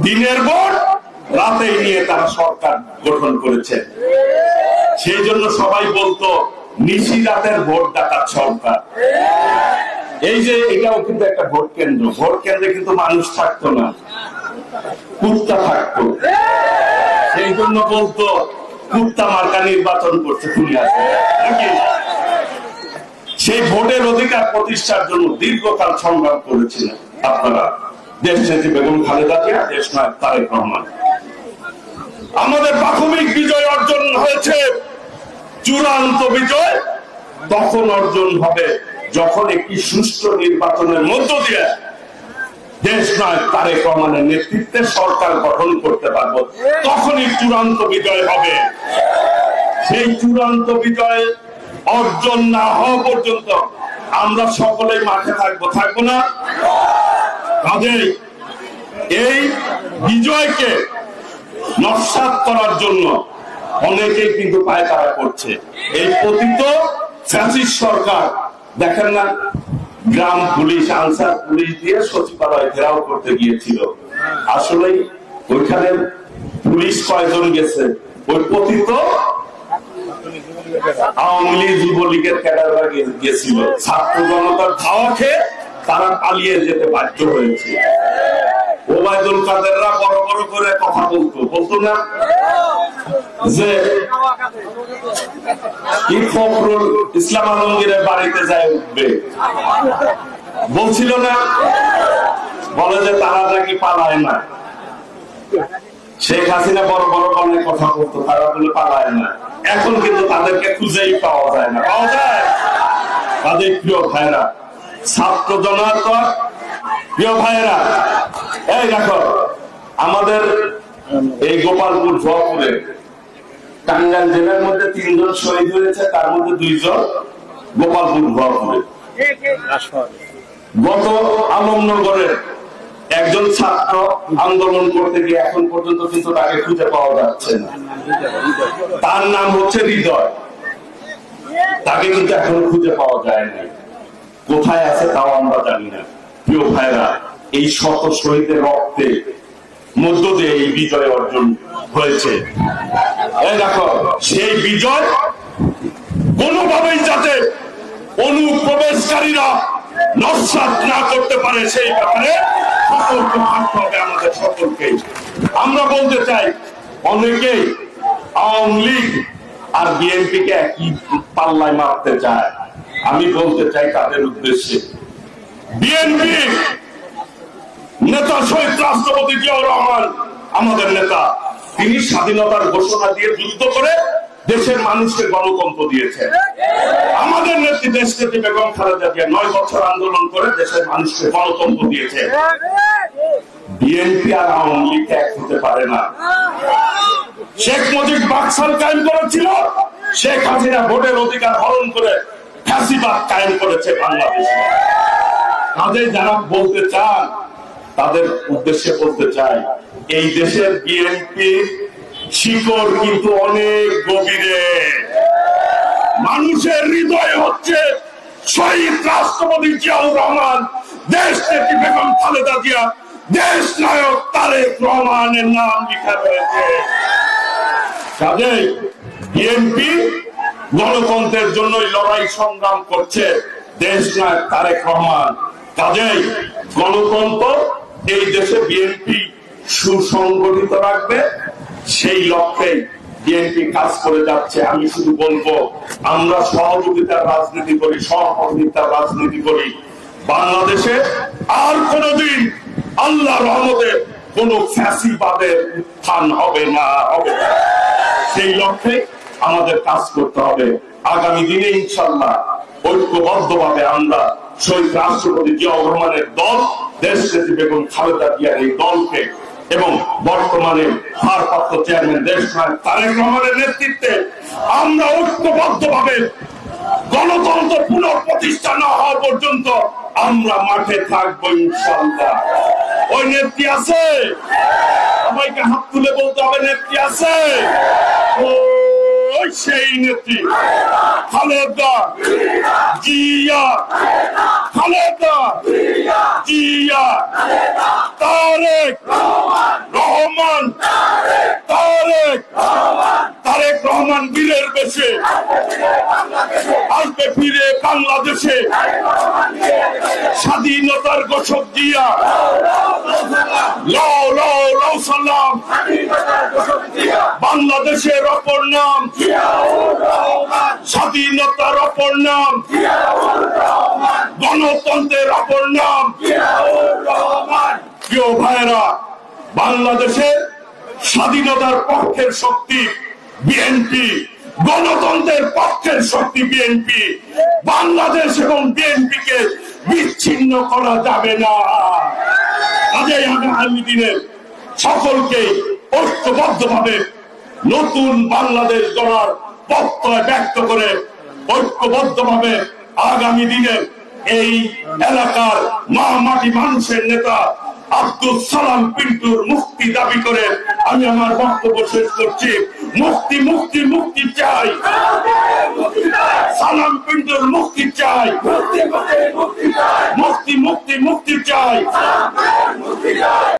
দিনের ভোট রাতে নিয়ে তারা সরকার গঠন করেছে। সেই জন্য সবাই বলতো নিশি রাতের ভোট ডাকাত সরকার। এই যে এটাও কিন্তু একটা ভোট কেন্দ্র, ভোট কেন্দ্রে কিন্তু মানুষ থাকতো না, কুত্তা থাকতো। সেই জন্য বলতো কুত্তা মার্কা নির্বাচন করছে খুলনাতে নাকি। সেই ভোটের অধিকার প্রতিষ্ঠার জন্য দীর্ঘকাল সংগ্রাম করেছিলেন আপনারা, দেশ নেত্রী বেগম খালেদা জিয়া, দেশ নায়ক তারেক রহমান। আমাদের প্রাথমিক বিজয় অর্জন হয়েছে, চূড়ান্ত বিজয় তখন অর্জন হবে যখন একটি সুষ্ঠু নির্বাচনের মধ্য দিয়ে দেশ নায়ক তারেক রহমানের নেতৃত্বে সরকার গঠন করতে পারবো, তখনই চূড়ান্ত বিজয় হবে। সেই চূড়ান্ত বিজয় অর্জন না হওয়া পর্যন্ত আমরা সকলেই মাঠে থাকবো না। কাজেই এই বিজয়কে নস্যাৎ করার জন্য অনেকেই কিন্তু পায়তারা করছে। এই পতিত ফ্যাসিস্ট সরকার দেখেন না, গ্রাম পুলিশ, আনসার পুলিশ দিয়ে সচিবালয় ঘেরাও করতে গিয়েছিল। আসলে ওইখানে পুলিশ কয়জন গেছে? ওই পতিত আওয়ামী লীগ, যুবলীগের ক্যাডাররা গেছিল। ছাত্র জনতার ধাওয়া খেয়ে তারা পালিয়ে যেতে বাধ্য হয়েছে। ওবায়দুল কাদেররা বড় বড় করে কথা বলতো না যে ফখরুল ইসলাম আলমগীরের বাড়িতে যায় উঠবে, বলছিল না? বলে যে তারা নাকি পালায় না। শেখ হাসিনা বড় বড় অনেক কথা বলতো, তারা বলে পালায় না। এখন কিন্তু তাদেরকে খুঁজেই পাওয়া যায় না। পাওয়া যায়? তাদের প্রিয় ভাইরা, ছাত্র জনতা, প্রিয় ভাইরা, এই দেখো আমাদের এই গোপালপুর জয়পুরে টাঙ্গাইল জেলার মধ্যে 3 জন শহীদ হয়েছে, তার মধ্যে 2 জন গোপালপুর জয়পুরে। গত আলমনগরের একজন ছাত্র আন্দোলন করতে গিয়ে এখন পর্যন্ত কিন্তু তাকে খুঁজে পাওয়া যাচ্ছে না। তার নাম হচ্ছে হৃদয়, তাকে কিন্তু এখন খুঁজে পাওয়া যায় না। কোথায় আছে তাও আমরা জানি না। প্রিয় ভাইরা, এই শত শহীদের রক্তে মধ্য দিয়ে এই বিজয় অর্জন হয়েছে। এই দেখো, সেই বিজয় কোনোভাবেই যাতে অনুপ্রবেশকারীরা নস্যাৎ না করতে পারে সেই ব্যাপারে সতর্ক থাকতে হবে আমাদের সকলকে। আমরা বলতে চাই, অনেকেই আওয়ামী লীগ আর বিএনপি কে একই পাল্লায় মারতে চায়। আমি বলতে চাই তাদের উদ্দেশ্যে, বিএনপি নেতা শহীদ রাষ্ট্রপতি জিয়াউর রহমান আমাদের নেতা, তিনি স্বাধীনতার ঘোষণা দিয়ে যুদ্ধ করে দেশের মানুষকে গণতন্ত্র দিয়েছেন। আমাদের নেত্রী দেশ নেত্রী বেগম খালেদা জিয়া 9 বছর আন্দোলন করে দেশের মানুষকে গণতন্ত্র দিয়েছে। বিএনপি আর আওয়ামী লীগ এক হতে পারে না। শেখ মুজিব বাকশাল কায়েম করেছিল, শেখ হাসিনা ভোটের অধিকার হরণ করে ফ্যাসিবাদ কায়েম করেছে বাংলাদেশে। কাজেই যারা বলতে চান তাদের উদ্দেশ্যে বলতে চাই, এই দেশের বিএনপি শিকড় কিন্তু অনেক গভীরে। মানুষের হৃদয়ে হচ্ছে শহীদ রাষ্ট্রপতি জিয়াউর রহমান, দেশ নেত্রী বেগম খালেদা জিয়া, দেশ নায়ক তারেক রহমানের নাম লেখা রয়েছে। কাজেই বিএনপি গণতন্ত্রের জন্যই লড়াই সংগ্রাম করছে, দেশ নায়ক তারেক রহমান। কাজেই গণতন্ত্র এই দেশে বিএনপি সুসংগঠিত রাখবে, সেই লক্ষ্যে বিএনপি কাজ করে যাচ্ছে। আমি শুধু বলবো, আমরা সহযোগিতার রাজনীতি করি, সহযোগিতার রাজনীতি করি। বাংলাদেশে আর কোনদিন আল্লাহর রহমতে কোন ফ্যাসিবাদের উত্থান হবে না, হবে না। সেই লক্ষ্যে আমাদের কাজ করতে হবে। আগামী দিনে ইনশাআল্লাহ ঐক্যবদ্ধভাবে আমরা শহীদ রাষ্ট্রপতি জিয়াউর রহমানের দল, দেশ নেত্রী বেগম খালেদা জিয়ার এই দলকে এবং বর্তমানে ভারপ্রাপ্ত চেয়ারম্যান দেশ নায়ক তারেক রহমানের নেতৃত্বে আমরা ঐক্যবদ্ধভাবে গণতন্ত্র পুনঃপ্রতিষ্ঠা না হওয়া পর্যন্ত আমরা মাঠে থাকবো ইনশাআল্লাহ। ওই নেত্রী আছে? সবাইকে হাত তুলে বলতে হবে, নেত্রী আছে? ওই সেই নেত্রী খালেদা জিয়া, খালেদা জিয়া, তারেক রহমান বীরের বেশে আসবে ফিরে বাংলাদেশে স্বাধীনতার ঘোষক দিয়া লাও লাও লাও সালাম বাংলাদেশের অপর নাম স্বাধীনতার অপর নাম গণতন্ত্রের অপর নাম। প্রিয় ভাইরা, বাংলাদেশের স্বাধীনতার পক্ষের শক্তি বিএনপি, গণতন্ত্রের পক্ষের শক্তি বিএনপি। বাংলাদেশ এবং বিএনপি কে বিচ্ছিন্ন করা যাবে না। কাজেই আগামী দিনের সকলকে ঐক্যবদ্ধভাবে নতুন বাংলাদেশ গড়ার প্রত্যয় ব্যক্ত করে ঐক্যবদ্ধভাবে আগামী দিনের এই এলাকার মা মাটি মানুষের নেতা আব্দুল সালাম পিন্টুর মুক্তি দাবি করে আমি আমার বক্তব্য শেষ করছি। মুক্তি মুক্তি মুক্তি চাই, সালাম পিন্টুর মুক্তি চাই, মুক্তি মুক্তি মুক্তি চাই।